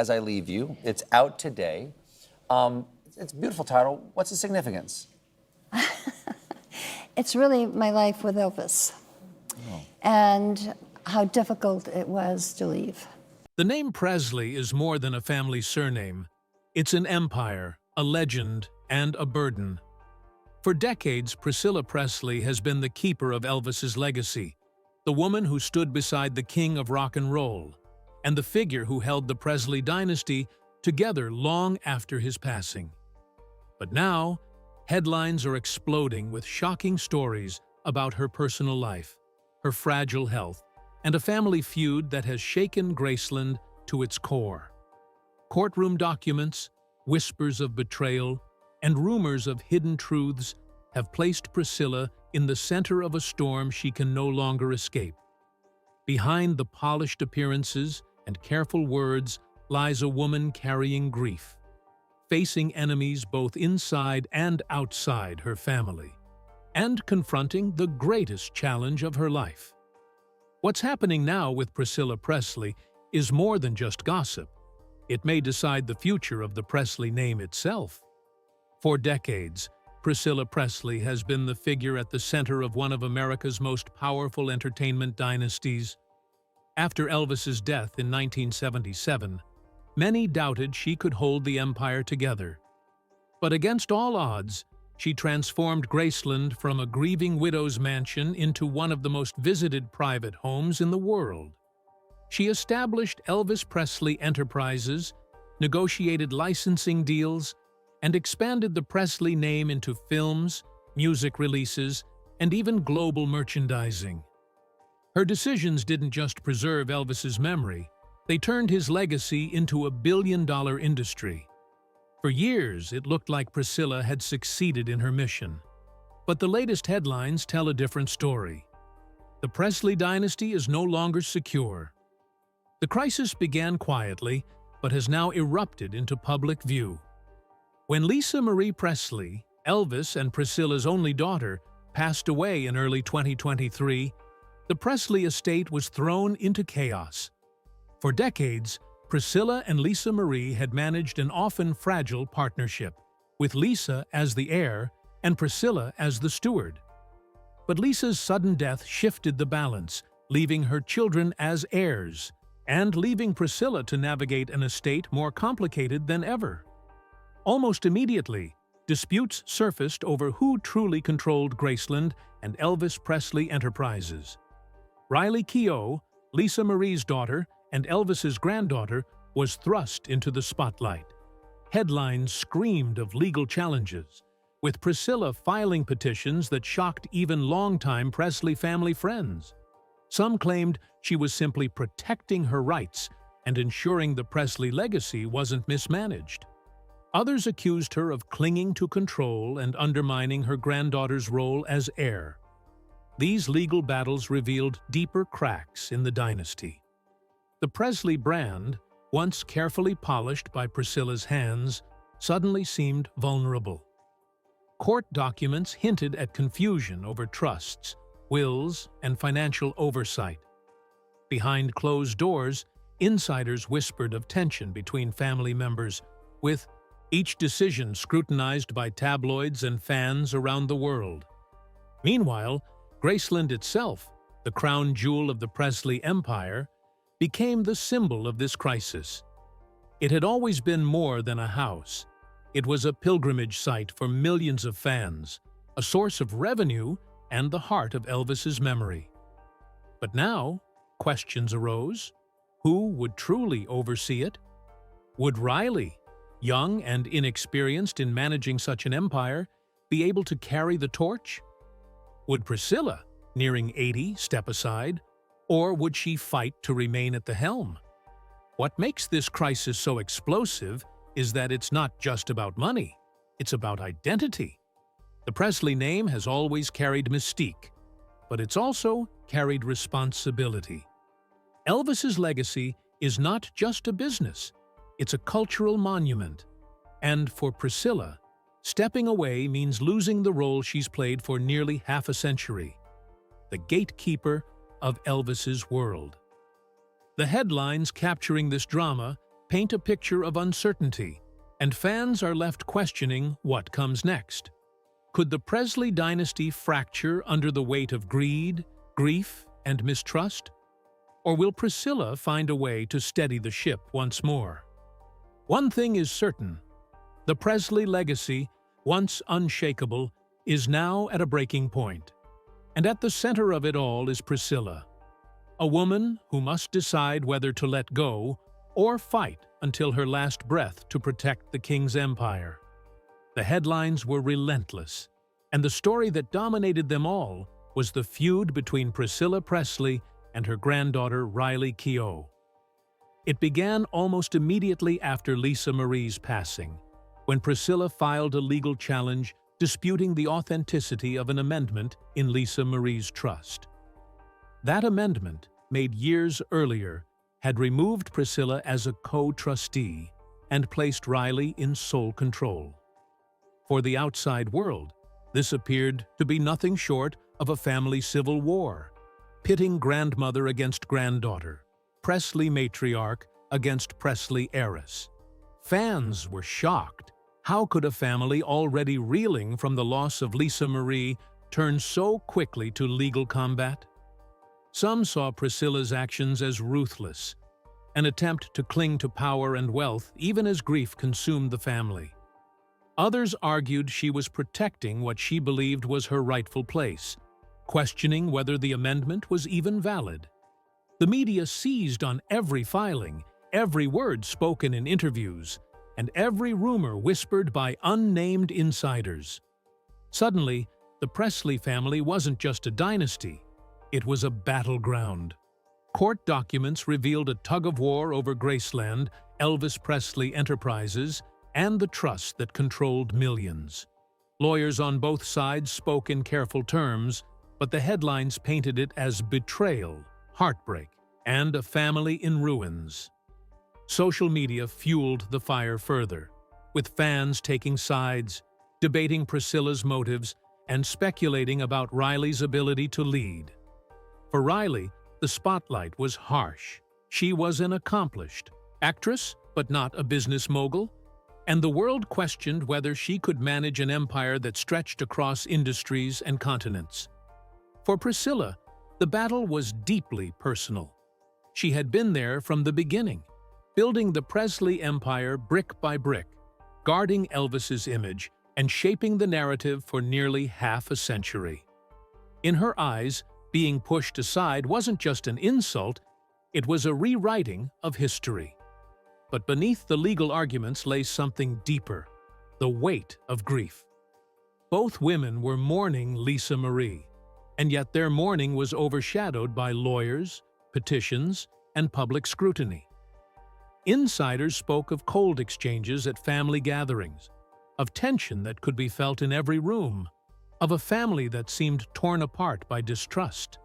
As I Leave You. It's out today. It's a beautiful title. What's the significance? It's really my life with Elvis and how difficult it was to leave. The name Presley is more than a family surname. It's an empire, a legend, and a burden. For decades, Priscilla Presley has been the keeper of Elvis's legacy, the woman who stood beside the king of rock and roll, and the figure who held the Presley dynasty together long after his passing. But now, headlines are exploding with shocking stories about her personal life, her fragile health, and a family feud that has shaken Graceland to its core. Courtroom documents, whispers of betrayal, and rumors of hidden truths have placed Priscilla in the center of a storm she can no longer escape. Behind the polished appearances and careful words lies a woman carrying grief, facing enemies both inside and outside her family, and confronting the greatest challenge of her life. What's happening now with Priscilla Presley is more than just gossip. It may decide the future of the Presley name itself. For decades, Priscilla Presley has been the figure at the center of one of America's most powerful entertainment dynasties. After Elvis's death in 1977, many doubted she could hold the empire together. But against all odds, she transformed Graceland from a grieving widow's mansion into one of the most visited private homes in the world. She established Elvis Presley Enterprises, negotiated licensing deals, and expanded the Presley name into films, music releases, and even global merchandising. Her decisions didn't just preserve Elvis's memory, they turned his legacy into a billion-dollar industry. For years, it looked like Priscilla had succeeded in her mission. But the latest headlines tell a different story. The Presley dynasty is no longer secure. The crisis began quietly, but has now erupted into public view. When Lisa Marie Presley, Elvis and Priscilla's only daughter, passed away in early 2023, the Presley estate was thrown into chaos. For decades, Priscilla and Lisa Marie had managed an often fragile partnership, with Lisa as the heir and Priscilla as the steward. But Lisa's sudden death shifted the balance, leaving her children as heirs, and leaving Priscilla to navigate an estate more complicated than ever. Almost immediately, disputes surfaced over who truly controlled Graceland and Elvis Presley Enterprises. Riley Keough, Lisa Marie's daughter and Elvis's granddaughter, was thrust into the spotlight. Headlines screamed of legal challenges, with Priscilla filing petitions that shocked even longtime Presley family friends. Some claimed she was simply protecting her rights and ensuring the Presley legacy wasn't mismanaged. Others accused her of clinging to control and undermining her granddaughter's role as heir. These legal battles revealed deeper cracks in the dynasty. The Presley brand, once carefully polished by Priscilla's hands, suddenly seemed vulnerable. Court documents hinted at confusion over trusts, wills, and financial oversight. Behind closed doors, insiders whispered of tension between family members, with each decision scrutinized by tabloids and fans around the world. Meanwhile, Graceland itself, the crown jewel of the Presley empire, became the symbol of this crisis. It had always been more than a house. It was a pilgrimage site for millions of fans, a source of revenue, and the heart of Elvis's memory. But now, questions arose. Who would truly oversee it? Would Riley, young and inexperienced in managing such an empire, be able to carry the torch? Would Priscilla, nearing 80, step aside? Or would she fight to remain at the helm? What makes this crisis so explosive is that it's not just about money, it's about identity. The Presley name has always carried mystique, but it's also carried responsibility. Elvis's legacy is not just a business, it's a cultural monument. And for Priscilla, stepping away means losing the role she's played for nearly half a century, the gatekeeper of Elvis's world. The headlines capturing this drama paint a picture of uncertainty, and fans are left questioning what comes next. Could the Presley dynasty fracture under the weight of greed, grief, and mistrust? Or will Priscilla find a way to steady the ship once more? One thing is certain: the Presley legacy, once unshakable, is now at a breaking point. And at the center of it all is Priscilla, a woman who must decide whether to let go or fight until her last breath to protect the king's empire. The headlines were relentless, and the story that dominated them all was the feud between Priscilla Presley and her granddaughter Riley Keough. It began almost immediately after Lisa Marie's passing, when Priscilla filed a legal challenge disputing the authenticity of an amendment in Lisa Marie's trust. That amendment, made years earlier, had removed Priscilla as a co-trustee and placed Riley in sole control. For the outside world, this appeared to be nothing short of a family civil war, pitting grandmother against granddaughter, Presley matriarch against Presley heiress. Fans were shocked. How could a family already reeling from the loss of Lisa Marie turn so quickly to legal combat? Some saw Priscilla's actions as ruthless, an attempt to cling to power and wealth even as grief consumed the family. Others argued she was protecting what she believed was her rightful place, questioning whether the amendment was even valid. The media seized on every filing, every word spoken in interviews, and every rumor whispered by unnamed insiders. Suddenly, the Presley family wasn't just a dynasty, it was a battleground. Court documents revealed a tug-of-war over Graceland, Elvis Presley Enterprises, and the trust that controlled millions. Lawyers on both sides spoke in careful terms, but the headlines painted it as betrayal, heartbreak, and a family in ruins. Social media fueled the fire further, with fans taking sides, debating Priscilla's motives, and speculating about Riley's ability to lead. For Riley, the spotlight was harsh. She was an accomplished actress, but not a business mogul, and the world questioned whether she could manage an empire that stretched across industries and continents. For Priscilla, the battle was deeply personal. She had been there from the beginning, building the Presley empire brick by brick, guarding Elvis's image, and shaping the narrative for nearly half a century. In her eyes, being pushed aside wasn't just an insult, it was a rewriting of history. But beneath the legal arguments lay something deeper: the weight of grief. Both women were mourning Lisa Marie, and yet their mourning was overshadowed by lawyers, petitions, and public scrutiny. Insiders spoke of cold exchanges at family gatherings, of tension that could be felt in every room, of a family that seemed torn apart by distrust.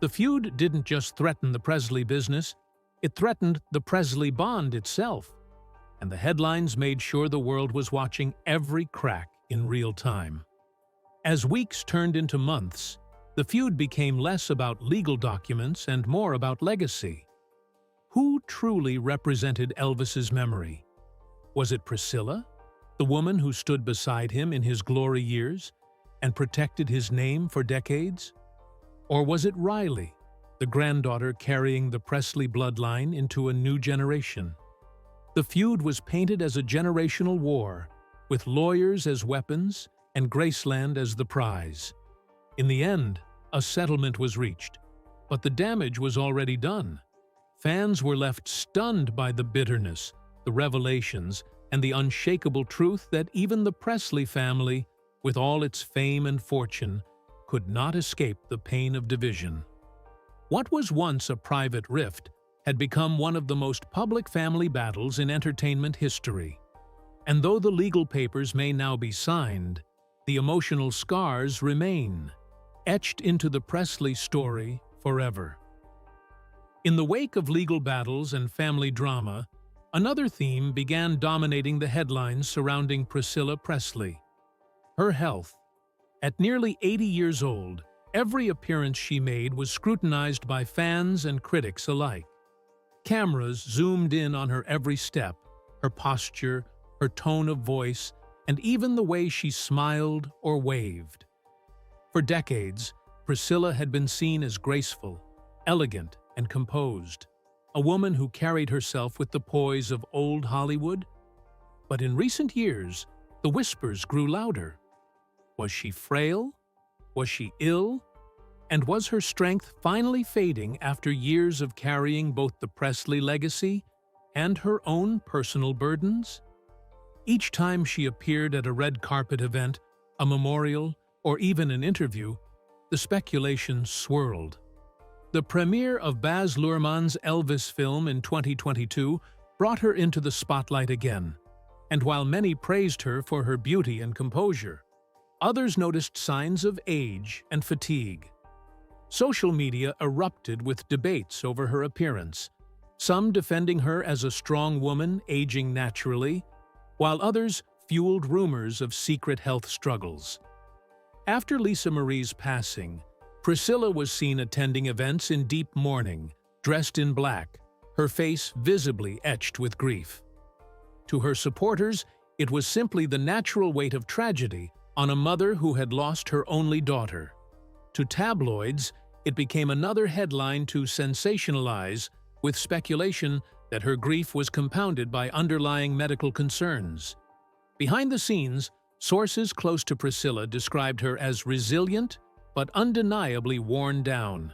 The feud didn't just threaten the Presley business, it threatened the Presley bond itself, and the headlines made sure the world was watching every crack in real time. As weeks turned into months, the feud became less about legal documents and more about legacy. Who truly represented Elvis's memory? Was it Priscilla, the woman who stood beside him in his glory years and protected his name for decades? Or was it Riley, the granddaughter carrying the Presley bloodline into a new generation? The feud was painted as a generational war, with lawyers as weapons and Graceland as the prize. In the end, a settlement was reached, but the damage was already done. Fans were left stunned by the bitterness, the revelations, and the unshakable truth that even the Presley family, with all its fame and fortune, could not escape the pain of division. What was once a private rift had become one of the most public family battles in entertainment history. And though the legal papers may now be signed, the emotional scars remain, etched into the Presley story forever. In the wake of legal battles and family drama, another theme began dominating the headlines surrounding Priscilla Presley: her health. At nearly 80 years old, every appearance she made was scrutinized by fans and critics alike. Cameras zoomed in on her every step, her posture, her tone of voice, and even the way she smiled or waved. For decades, Priscilla had been seen as graceful, elegant, and composed, a woman who carried herself with the poise of old Hollywood. But in recent years, the whispers grew louder. Was she frail? Was she ill? And was her strength finally fading after years of carrying both the Presley legacy and her own personal burdens? Each time she appeared at a red carpet event, a memorial, or even an interview, the speculation swirled. The premiere of Baz Luhrmann's Elvis film in 2022 brought her into the spotlight again, and while many praised her for her beauty and composure, others noticed signs of age and fatigue. Social media erupted with debates over her appearance, some defending her as a strong woman aging naturally, while others fueled rumors of secret health struggles. After Lisa Marie's passing, Priscilla was seen attending events in deep mourning, dressed in black, her face visibly etched with grief. To her supporters, it was simply the natural weight of tragedy on a mother who had lost her only daughter. To tabloids, it became another headline to sensationalize, with speculation that her grief was compounded by underlying medical concerns. Behind the scenes, sources close to Priscilla described her as resilient but undeniably worn down.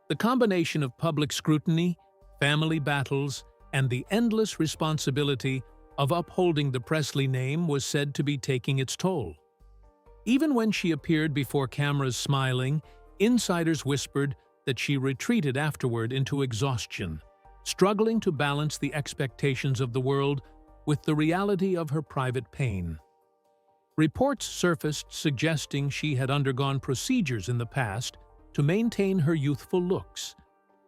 The combination of public scrutiny, family battles, and the endless responsibility of upholding the Presley name was said to be taking its toll. Even when she appeared before cameras smiling, insiders whispered that she retreated afterward into exhaustion, struggling to balance the expectations of the world with the reality of her private pain. Reports surfaced suggesting she had undergone procedures in the past to maintain her youthful looks,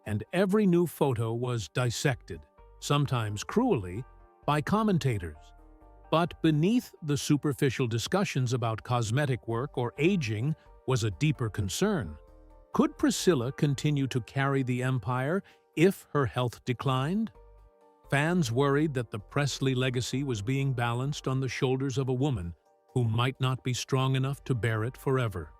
and every new photo was dissected, sometimes cruelly, by commentators. But beneath the superficial discussions about cosmetic work or aging was a deeper concern. Could Priscilla continue to carry the empire if her health declined? Fans worried that the Presley legacy was being balanced on the shoulders of a woman who might not be strong enough to bear it forever.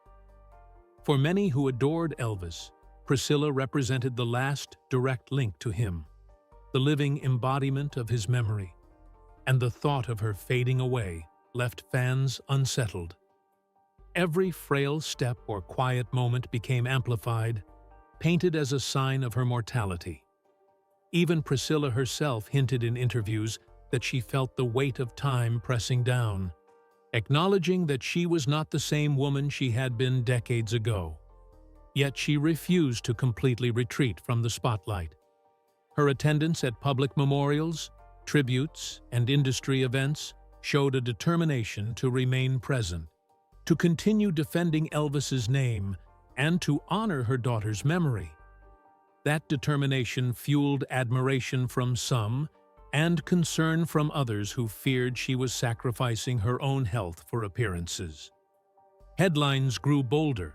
For many who adored Elvis, Priscilla represented the last direct link to him, the living embodiment of his memory, and the thought of her fading away left fans unsettled. Every frail step or quiet moment became amplified, painted as a sign of her mortality. Even Priscilla herself hinted in interviews that she felt the weight of time pressing down, acknowledging that she was not the same woman she had been decades ago. Yet she refused to completely retreat from the spotlight. Her attendance at public memorials, tributes, and industry events showed a determination to remain present, to continue defending Elvis's name, and to honor her daughter's memory. That determination fueled admiration from some and concern from others who feared she was sacrificing her own health for appearances. Headlines grew bolder.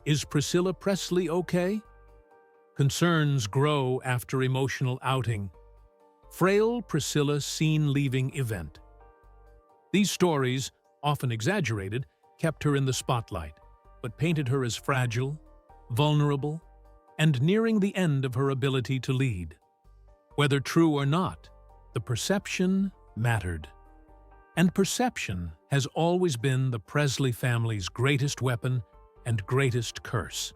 Is Priscilla Presley okay? Concerns grow after emotional outing. Frail Priscilla seen leaving event. These stories, often exaggerated, kept her in the spotlight, but painted her as fragile, vulnerable, and nearing the end of her ability to lead. Whether true or not, the perception mattered. And perception has always been the Presley family's greatest weapon and greatest curse.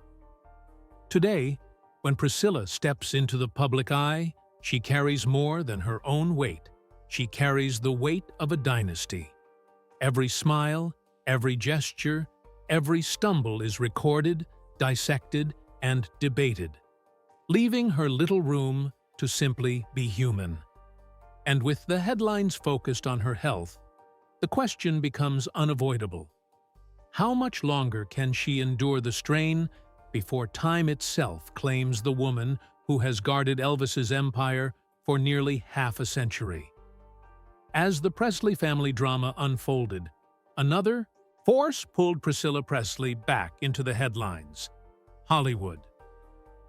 Today, when Priscilla steps into the public eye, she carries more than her own weight. She carries the weight of a dynasty. Every smile, every gesture, every stumble is recorded, dissected, and debated, leaving her little room to simply be human. And with the headlines focused on her health, the question becomes unavoidable. How much longer can she endure the strain before time itself claims the woman who has guarded Elvis's empire for nearly half a century? As the Presley family drama unfolded, another force pulled Priscilla Presley back into the headlines: Hollywood.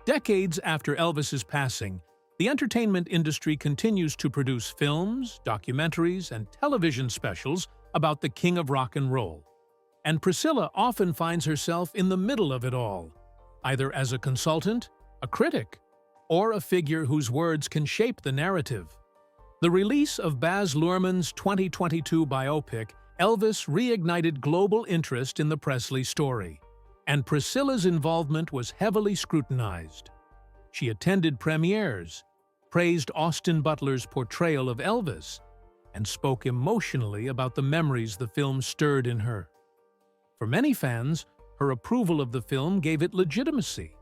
Decades after Elvis's passing, The entertainment industry continues to produce films, documentaries, and television specials about the king of rock and roll. And Priscilla often finds herself in the middle of it all, either as a consultant, a critic, or a figure whose words can shape the narrative. The release of Baz Luhrmann's 2022 biopic, Elvis, reignited global interest in the Presley story, and Priscilla's involvement was heavily scrutinized. She attended premieres, praised Austin Butler's portrayal of Elvis, and spoke emotionally about the memories the film stirred in her. For many fans, her approval of the film gave it legitimacy,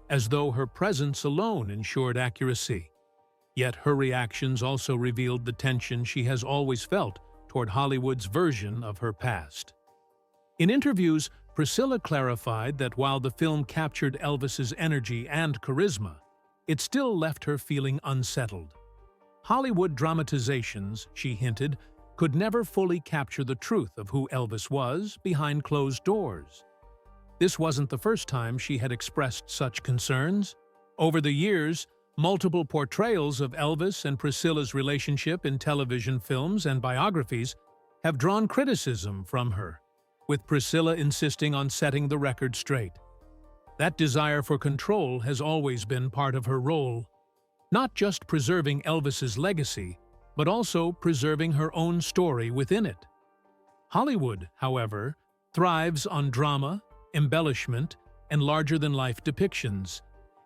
as though her presence alone ensured accuracy. Yet her reactions also revealed the tension she has always felt toward Hollywood's version of her past. In interviews, Priscilla clarified that while the film captured Elvis's energy and charisma, it still left her feeling unsettled. Hollywood dramatizations, she hinted, could never fully capture the truth of who Elvis was behind closed doors. This wasn't the first time she had expressed such concerns. Over the years, multiple portrayals of Elvis and Priscilla's relationship in television films and biographies have drawn criticism from her, with Priscilla insisting on setting the record straight. That desire for control has always been part of her role, not just preserving Elvis's legacy, but also preserving her own story within it. Hollywood, however, thrives on drama, embellishment, and larger-than-life depictions,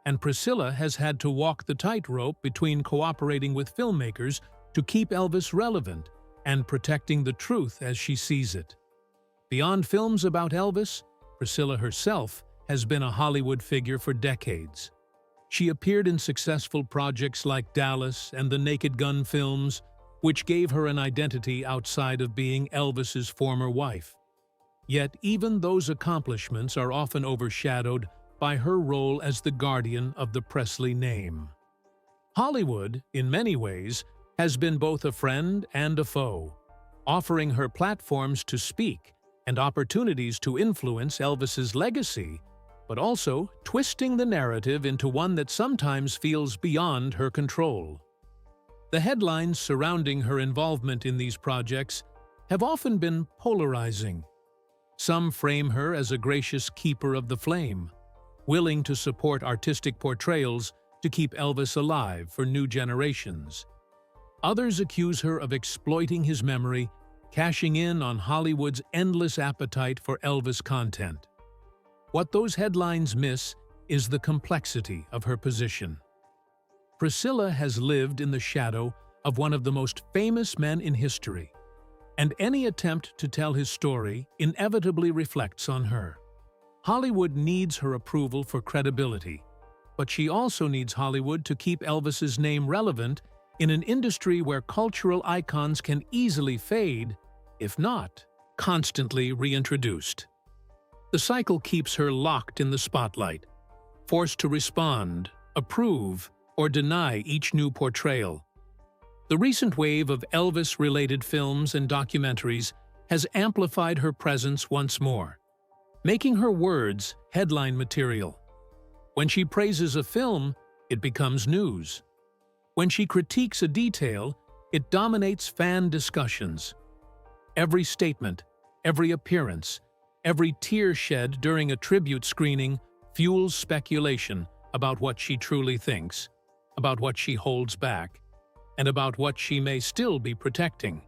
and Priscilla has had to walk the tightrope between cooperating with filmmakers to keep Elvis relevant and protecting the truth as she sees it. Beyond films about Elvis, Priscilla herself has been a Hollywood figure for decades. She appeared in successful projects like Dallas and the Naked Gun films, which gave her an identity outside of being Elvis's former wife. Yet even those accomplishments are often overshadowed by her role as the guardian of the Presley name. Hollywood, in many ways, has been both a friend and a foe, offering her platforms to speak and opportunities to influence Elvis's legacy, but also twisting the narrative into one that sometimes feels beyond her control. The headlines surrounding her involvement in these projects have often been polarizing. Some frame her as a gracious keeper of the flame, willing to support artistic portrayals to keep Elvis alive for new generations. Others accuse her of exploiting his memory, cashing in on Hollywood's endless appetite for Elvis content. What those headlines miss is the complexity of her position. Priscilla has lived in the shadow of one of the most famous men in history, and any attempt to tell his story inevitably reflects on her. Hollywood needs her approval for credibility, but she also needs Hollywood to keep Elvis's name relevant in an industry where cultural icons can easily fade, if not constantly reintroduced. The cycle keeps her locked in the spotlight, forced to respond, approve, or deny each new portrayal. The recent wave of Elvis-related films and documentaries has amplified her presence once more, making her words headline material. When she praises a film, it becomes news. When she critiques a detail, it dominates fan discussions. Every statement, every appearance, every tear shed during a tribute screening fuels speculation about what she truly thinks, about what she holds back, and about what she may still be protecting.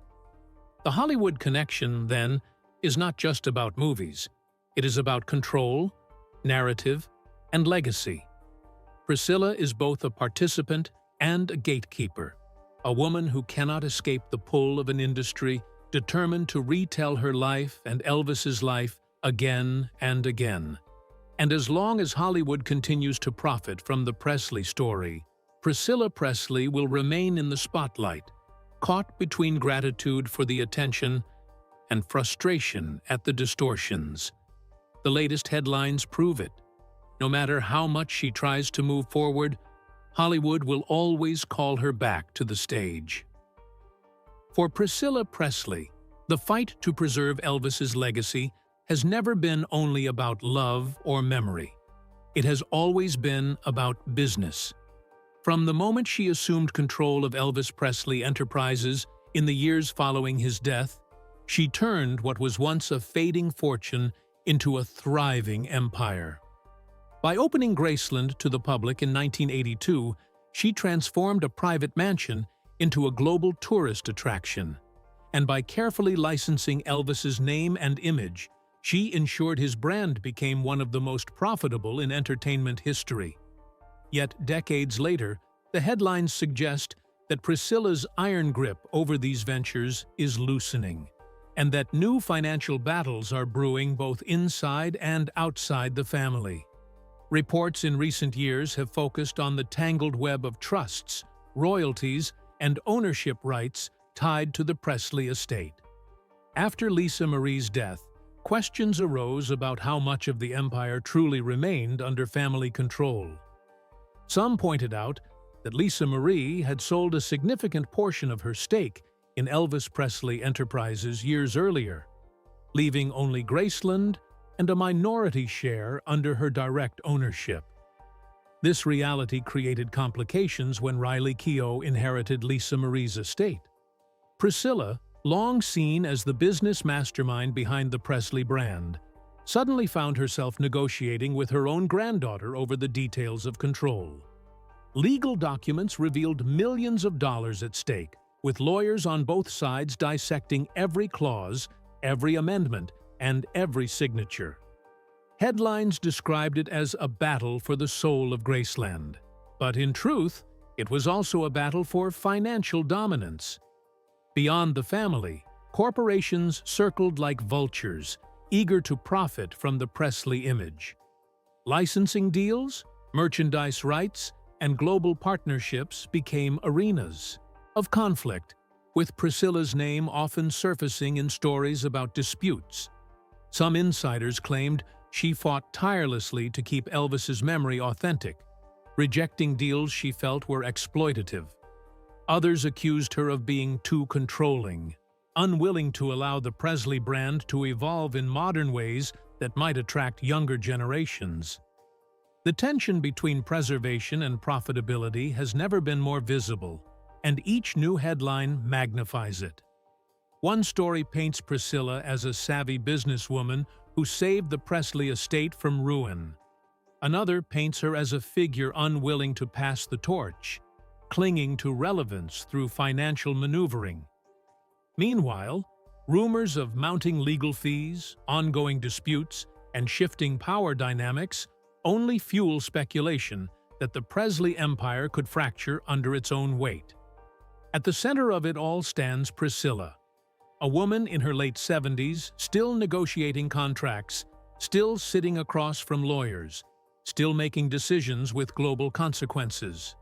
The Hollywood connection, then, is not just about movies. It is about control, narrative, and legacy. Priscilla is both a participant and a gatekeeper, a woman who cannot escape the pull of an industry determined to retell her life and Elvis's life again and again. And as long as Hollywood continues to profit from the Presley story, Priscilla Presley will remain in the spotlight, caught between gratitude for the attention and frustration at the distortions. The latest headlines prove it. No matter how much she tries to move forward, Hollywood will always call her back to the stage. For Priscilla Presley, the fight to preserve Elvis's legacy has never been only about love or memory. It has always been about business. From the moment she assumed control of Elvis Presley Enterprises in the years following his death, she turned what was once a fading fortune into a thriving empire. By opening Graceland to the public in 1982, she transformed a private mansion into a global tourist attraction. And by carefully licensing Elvis's name and image, she ensured his brand became one of the most profitable in entertainment history. Yet decades later, the headlines suggest that Priscilla's iron grip over these ventures is loosening, and that new financial battles are brewing both inside and outside the family. Reports in recent years have focused on the tangled web of trusts, royalties, and ownership rights tied to the Presley estate. After Lisa Marie's death, questions arose about how much of the empire truly remained under family control. Some pointed out that Lisa Marie had sold a significant portion of her stake in Elvis Presley Enterprises years earlier, leaving only Graceland and a minority share under her direct ownership. This reality created complications when Riley Keough inherited Lisa Marie's estate. Priscilla, long seen as the business mastermind behind the Presley brand, suddenly found herself negotiating with her own granddaughter over the details of control. Legal documents revealed millions of dollars at stake, with lawyers on both sides dissecting every clause, every amendment, and every signature. Headlines described it as a battle for the soul of Graceland. But in truth, it was also a battle for financial dominance. Beyond the family, corporations circled like vultures, eager to profit from the Presley image. Licensing deals, merchandise rights, and global partnerships became arenas of conflict, with Priscilla's name often surfacing in stories about disputes. Some insiders claimed she fought tirelessly to keep Elvis's memory authentic, rejecting deals she felt were exploitative. Others accused her of being too controlling, unwilling to allow the Presley brand to evolve in modern ways that might attract younger generations. The tension between preservation and profitability has never been more visible, and each new headline magnifies it. One story paints Priscilla as a savvy businesswoman who saved the Presley estate from ruin. Another paints her as a figure unwilling to pass the torch, clinging to relevance through financial maneuvering. Meanwhile, rumors of mounting legal fees, ongoing disputes, and shifting power dynamics only fuel speculation that the Presley empire could fracture under its own weight. At the center of it all stands Priscilla, a woman in her late 70s, still negotiating contracts, still sitting across from lawyers, still making decisions with global consequences.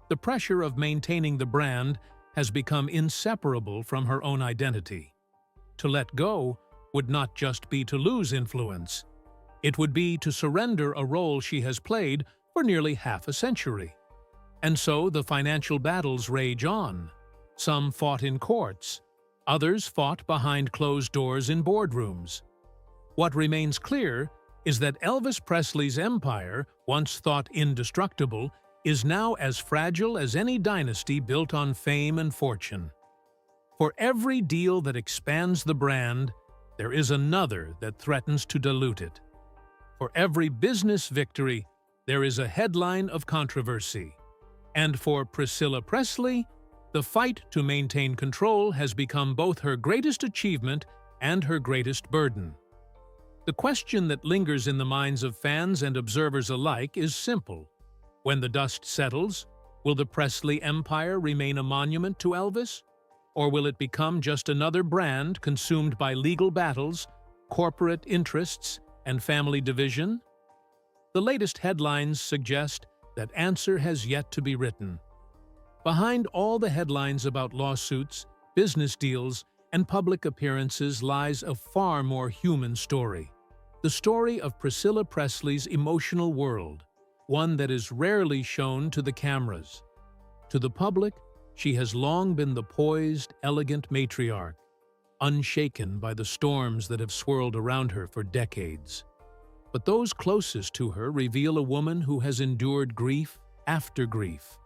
The pressure of maintaining the brand has become inseparable from her own identity. To let go would not just be to lose influence. It would be to surrender a role she has played for nearly half a century. And so the financial battles rage on. Some fought in courts, others fought behind closed doors in boardrooms. What remains clear is that Elvis Presley's empire, once thought indestructible, is now as fragile as any dynasty built on fame and fortune. For every deal that expands the brand, there is another that threatens to dilute it. For every business victory, there is a headline of controversy. And for Priscilla Presley, the fight to maintain control has become both her greatest achievement and her greatest burden. The question that lingers in the minds of fans and observers alike is simple. When the dust settles, will the Presley empire remain a monument to Elvis? Or will it become just another brand consumed by legal battles, corporate interests, and family division? The latest headlines suggest that answer has yet to be written. Behind all the headlines about lawsuits, business deals, and public appearances lies a far more human story. The story of Priscilla Presley's emotional world, one that is rarely shown to the cameras. To the public, she has long been the poised, elegant matriarch, unshaken by the storms that have swirled around her for decades. But those closest to her reveal a woman who has endured grief after grief,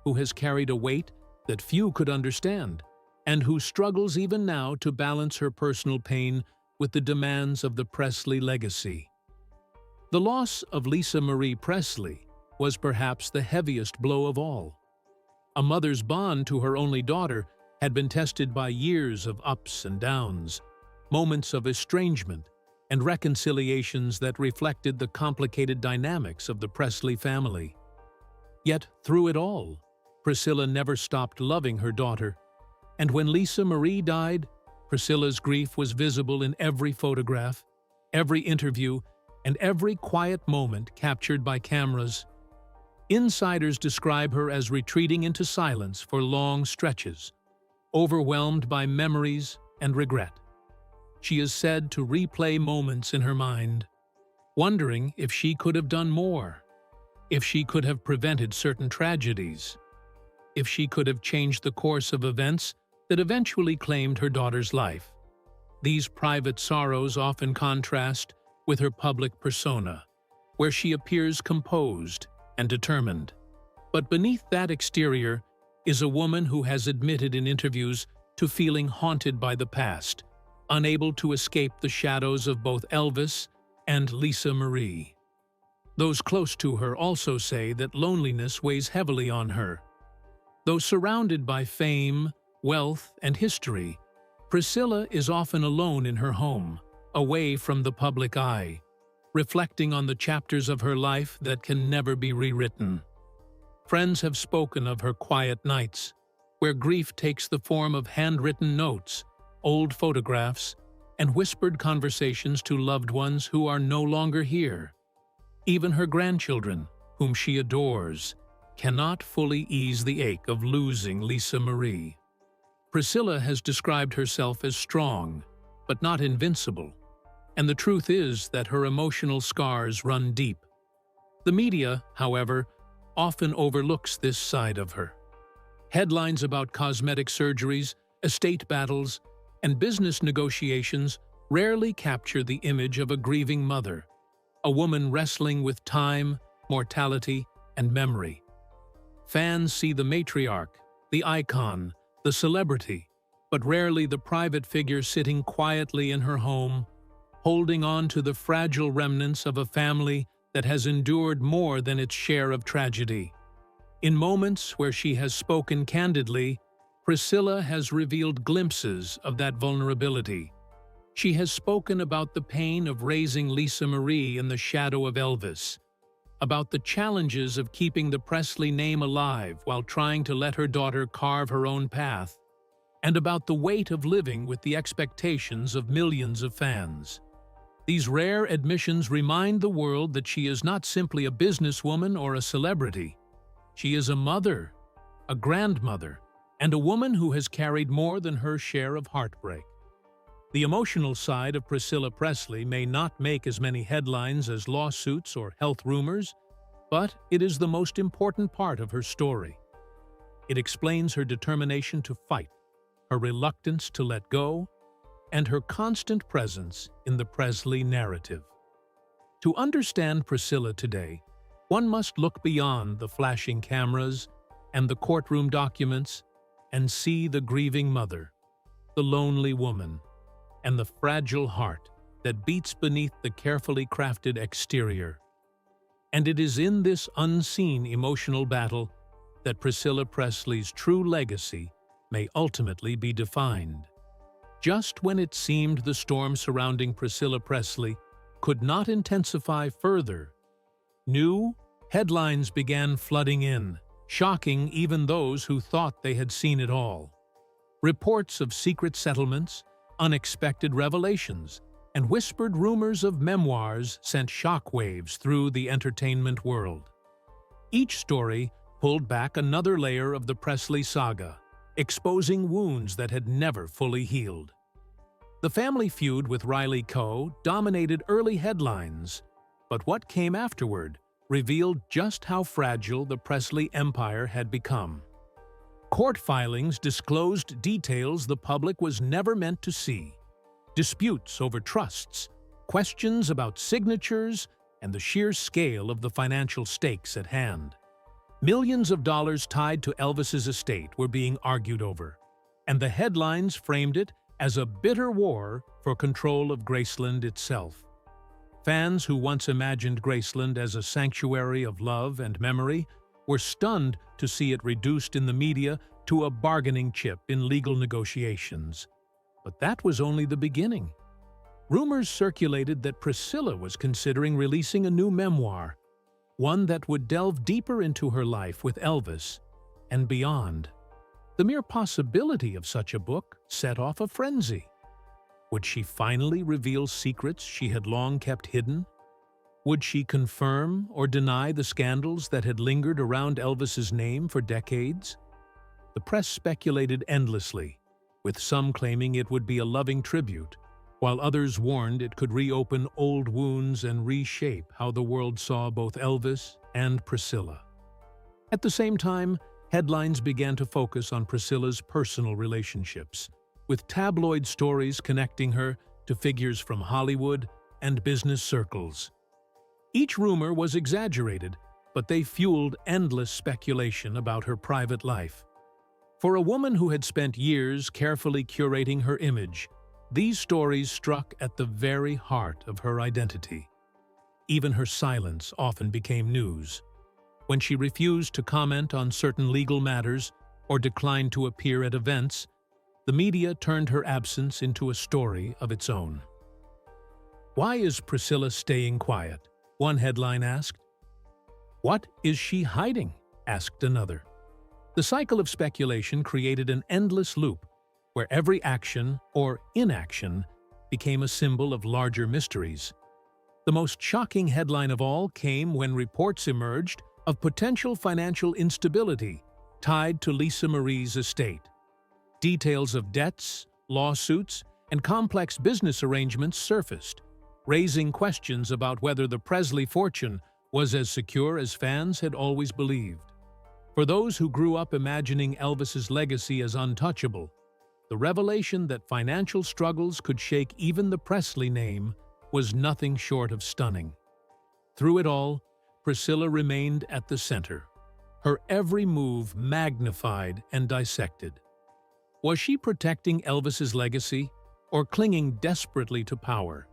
who has carried a weight that few could understand, and who struggles even now to balance her personal pain with the demands of the Presley legacy. The loss of Lisa Marie Presley was perhaps the heaviest blow of all. A mother's bond to her only daughter had been tested by years of ups and downs, moments of estrangement, and reconciliations that reflected the complicated dynamics of the Presley family. Yet, through it all, Priscilla never stopped loving her daughter, and when Lisa Marie died, Priscilla's grief was visible in every photograph, every interview, and every quiet moment captured by cameras. Insiders describe her as retreating into silence for long stretches, overwhelmed by memories and regret. She is said to replay moments in her mind, wondering if she could have done more, if she could have prevented certain tragedies, if she could have changed the course of events that eventually claimed her daughter's life. These private sorrows often contrast with her public persona, where she appears composed and determined. But beneath that exterior is a woman who has admitted in interviews to feeling haunted by the past, unable to escape the shadows of both Elvis and Lisa Marie. Those close to her also say that loneliness weighs heavily on her. Though surrounded by fame, wealth, and history, Priscilla is often alone in her home, away from the public eye, reflecting on the chapters of her life that can never be rewritten. Friends have spoken of her quiet nights, where grief takes the form of handwritten notes, old photographs, and whispered conversations to loved ones who are no longer here. Even her grandchildren, whom she adores, cannot fully ease the ache of losing Lisa Marie. Priscilla has described herself as strong, but not invincible, and the truth is that her emotional scars run deep. The media, however, often overlooks this side of her. Headlines about cosmetic surgeries, estate battles, and business negotiations rarely capture the image of a grieving mother, a woman wrestling with time, mortality, and memory. Fans see the matriarch, the icon, the celebrity, but rarely the private figure sitting quietly in her home, holding on to the fragile remnants of a family that has endured more than its share of tragedy. In moments where she has spoken candidly, Priscilla has revealed glimpses of that vulnerability. She has spoken about the pain of raising Lisa Marie in the shadow of Elvis, about the challenges of keeping the Presley name alive while trying to let her daughter carve her own path, and about the weight of living with the expectations of millions of fans. These rare admissions remind the world that she is not simply a businesswoman or a celebrity. She is a mother, a grandmother, and a woman who has carried more than her share of heartbreak. The emotional side of Priscilla Presley may not make as many headlines as lawsuits or health rumors, but it is the most important part of her story. It explains her determination to fight, her reluctance to let go, and her constant presence in the Presley narrative. To understand Priscilla today, one must look beyond the flashing cameras and the courtroom documents and see the grieving mother, the lonely woman, and the fragile heart that beats beneath the carefully crafted exterior. And it is in this unseen emotional battle that Priscilla Presley's true legacy may ultimately be defined. Just when it seemed the storm surrounding Priscilla Presley could not intensify further, new headlines began flooding in, shocking even those who thought they had seen it all. Reports of secret settlements, unexpected revelations, and whispered rumors of memoirs sent shockwaves through the entertainment world. Each story pulled back another layer of the Presley saga, exposing wounds that had never fully healed. The family feud with Riley Coe dominated early headlines, but what came afterward revealed just how fragile the Presley empire had become. Court filings disclosed details the public was never meant to see: disputes over trusts, questions about signatures, and the sheer scale of the financial stakes at hand. Millions of dollars tied to Elvis's estate were being argued over, and the headlines framed it as a bitter war for control of Graceland itself. Fans who once imagined Graceland as a sanctuary of love and memory were stunned to see it reduced in the media to a bargaining chip in legal negotiations. But that was only the beginning. Rumors circulated that Priscilla was considering releasing a new memoir, one that would delve deeper into her life with Elvis and beyond. The mere possibility of such a book set off a frenzy. Would she finally reveal secrets she had long kept hidden? Would she confirm or deny the scandals that had lingered around Elvis's name for decades? The press speculated endlessly, with some claiming it would be a loving tribute, while others warned it could reopen old wounds and reshape how the world saw both Elvis and Priscilla. At the same time, headlines began to focus on Priscilla's personal relationships, with tabloid stories connecting her to figures from Hollywood and business circles. Each rumor was exaggerated, but they fueled endless speculation about her private life. For a woman who had spent years carefully curating her image, these stories struck at the very heart of her identity. Even her silence often became news. When she refused to comment on certain legal matters or declined to appear at events, the media turned her absence into a story of its own. "Why is Priscilla staying quiet?" one headline asked. "What is she hiding?" asked another. The cycle of speculation created an endless loop, where every action or inaction became a symbol of larger mysteries. The most shocking headline of all came when reports emerged of potential financial instability tied to Lisa Marie's estate. Details of debts, lawsuits, and complex business arrangements surfaced, raising questions about whether the Presley fortune was as secure as fans had always believed. For those who grew up imagining Elvis's legacy as untouchable, the revelation that financial struggles could shake even the Presley name was nothing short of stunning. Through it all, Priscilla remained at the center, her every move magnified and dissected. Was she protecting Elvis's legacy or clinging desperately to power?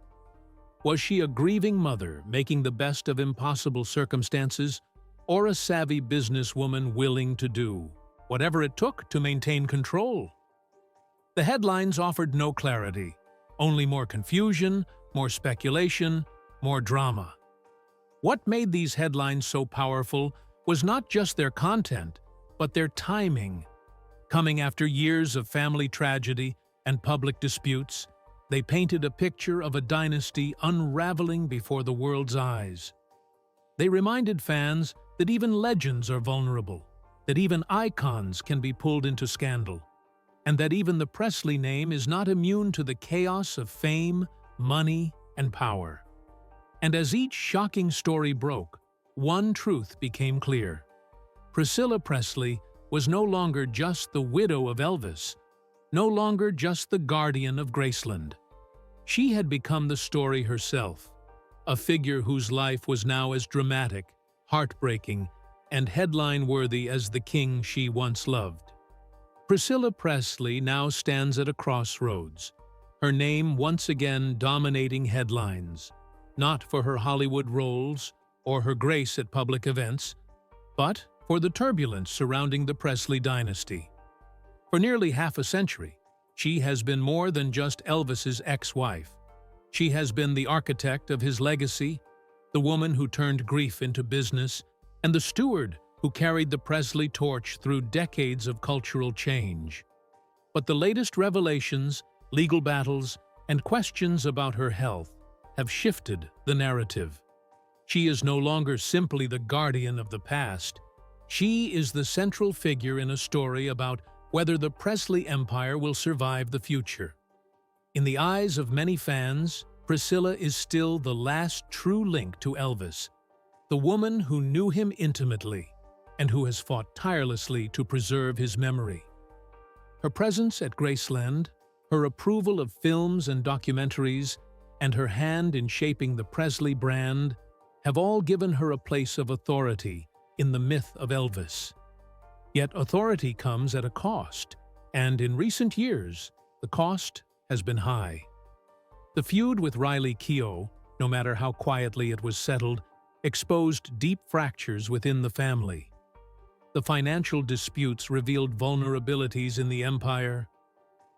Was she a grieving mother making the best of impossible circumstances, or a savvy businesswoman willing to do whatever it took to maintain control? The headlines offered no clarity, only more confusion, more speculation, more drama. What made these headlines so powerful was not just their content, but their timing. Coming after years of family tragedy and public disputes, they painted a picture of a dynasty unraveling before the world's eyes. They reminded fans that even legends are vulnerable, that even icons can be pulled into scandal, and that even the Presley name is not immune to the chaos of fame, money, and power. And as each shocking story broke, one truth became clear. Priscilla Presley was no longer just the widow of Elvis, no longer just the guardian of Graceland. She had become the story herself, a figure whose life was now as dramatic, heartbreaking, and headline-worthy as the king she once loved. Priscilla Presley now stands at a crossroads, her name once again dominating headlines, not for her Hollywood roles or her grace at public events, but for the turbulence surrounding the Presley dynasty. For nearly half a century, she has been more than just Elvis's ex-wife. She has been the architect of his legacy, the woman who turned grief into business, and the steward who carried the Presley torch through decades of cultural change. But the latest revelations, legal battles, and questions about her health have shifted the narrative. She is no longer simply the guardian of the past. She is the central figure in a story about whether the Presley empire will survive the future. In the eyes of many fans, Priscilla is still the last true link to Elvis, the woman who knew him intimately and who has fought tirelessly to preserve his memory. Her presence at Graceland, her approval of films and documentaries, and her hand in shaping the Presley brand have all given her a place of authority in the myth of Elvis. Yet authority comes at a cost, and in recent years, the cost has been high. The feud with Riley Keough, no matter how quietly it was settled, exposed deep fractures within the family. The financial disputes revealed vulnerabilities in the empire.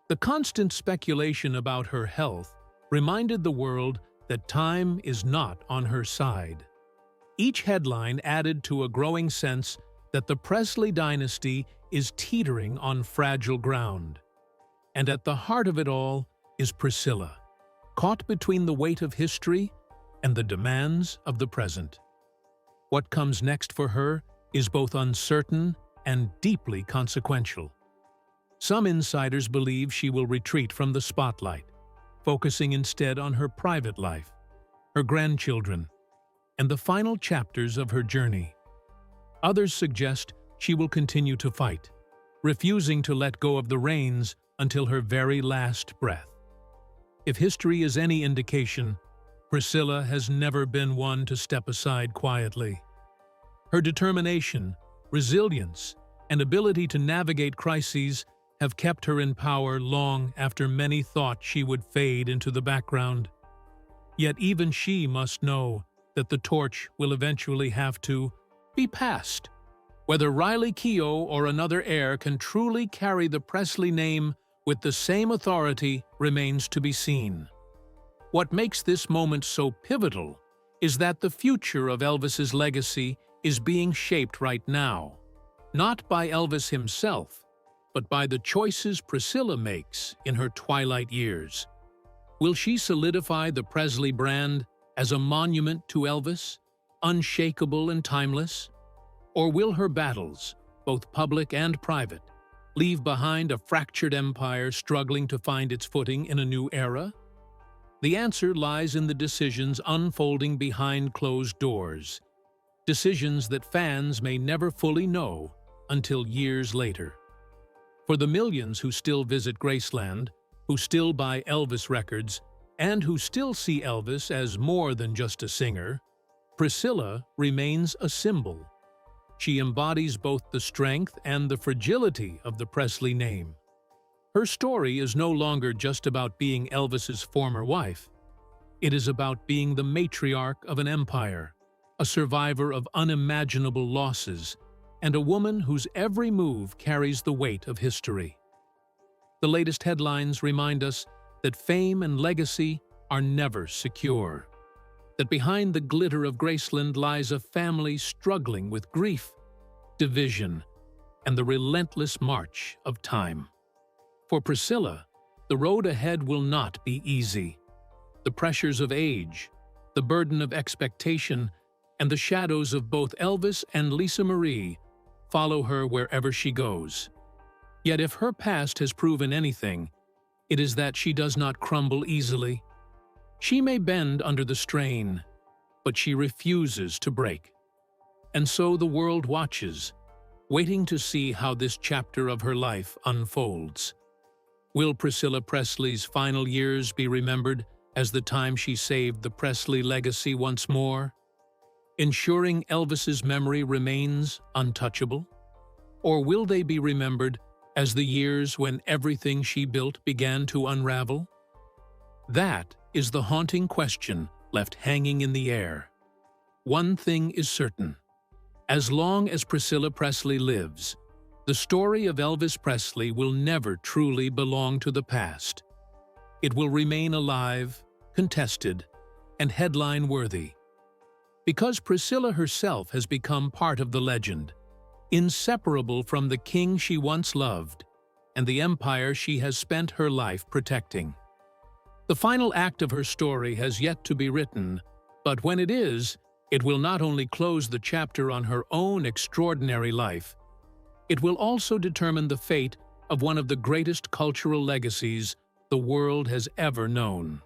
The constant speculation about her health reminded the world that time is not on her side. Each headline added to a growing sense that the Presley dynasty is teetering on fragile ground. And at the heart of it all is Priscilla, caught between the weight of history and the demands of the present. What comes next for her is both uncertain and deeply consequential. Some insiders believe she will retreat from the spotlight, focusing instead on her private life, her grandchildren, and the final chapters of her journey. Others suggest she will continue to fight, refusing to let go of the reins until her very last breath. If history is any indication, Priscilla has never been one to step aside quietly. Her determination, resilience, and ability to navigate crises have kept her in power long after many thought she would fade into the background. Yet even she must know that the torch will eventually have to be passed. Whether Riley Keough or another heir can truly carry the Presley name with the same authority remains to be seen. What makes this moment so pivotal is that the future of Elvis's legacy is being shaped right now, not by Elvis himself, but by the choices Priscilla makes in her twilight years. Will she solidify the Presley brand as a monument to Elvis, unshakable and timeless? Or will her battles, both public and private, leave behind a fractured empire struggling to find its footing in a new era? The answer lies in the decisions unfolding behind closed doors, decisions that fans may never fully know until years later. For the millions who still visit Graceland, who still buy Elvis records, and who still see Elvis as more than just a singer, Priscilla remains a symbol. She embodies both the strength and the fragility of the Presley name. Her story is no longer just about being Elvis's former wife. It is about being the matriarch of an empire, a survivor of unimaginable losses, and a woman whose every move carries the weight of history. The latest headlines remind us that fame and legacy are never secure, that behind the glitter of Graceland lies a family struggling with grief, division, and the relentless march of time. For Priscilla, the road ahead will not be easy. The pressures of age, the burden of expectation, and the shadows of both Elvis and Lisa Marie follow her wherever she goes. Yet if her past has proven anything, it is that she does not crumble easily. She may bend under the strain, but she refuses to break. And so the world watches, waiting to see how this chapter of her life unfolds. Will Priscilla Presley's final years be remembered as the time she saved the Presley legacy once more, ensuring Elvis's memory remains untouchable? Or will they be remembered as the years when everything she built began to unravel? That is the haunting question left hanging in the air. One thing is certain. As long as Priscilla Presley lives, the story of Elvis Presley will never truly belong to the past. It will remain alive, contested, and headline-worthy. Because Priscilla herself has become part of the legend, inseparable from the king she once loved and the empire she has spent her life protecting. The final act of her story has yet to be written, but when it is, it will not only close the chapter on her own extraordinary life, it will also determine the fate of one of the greatest cultural legacies the world has ever known.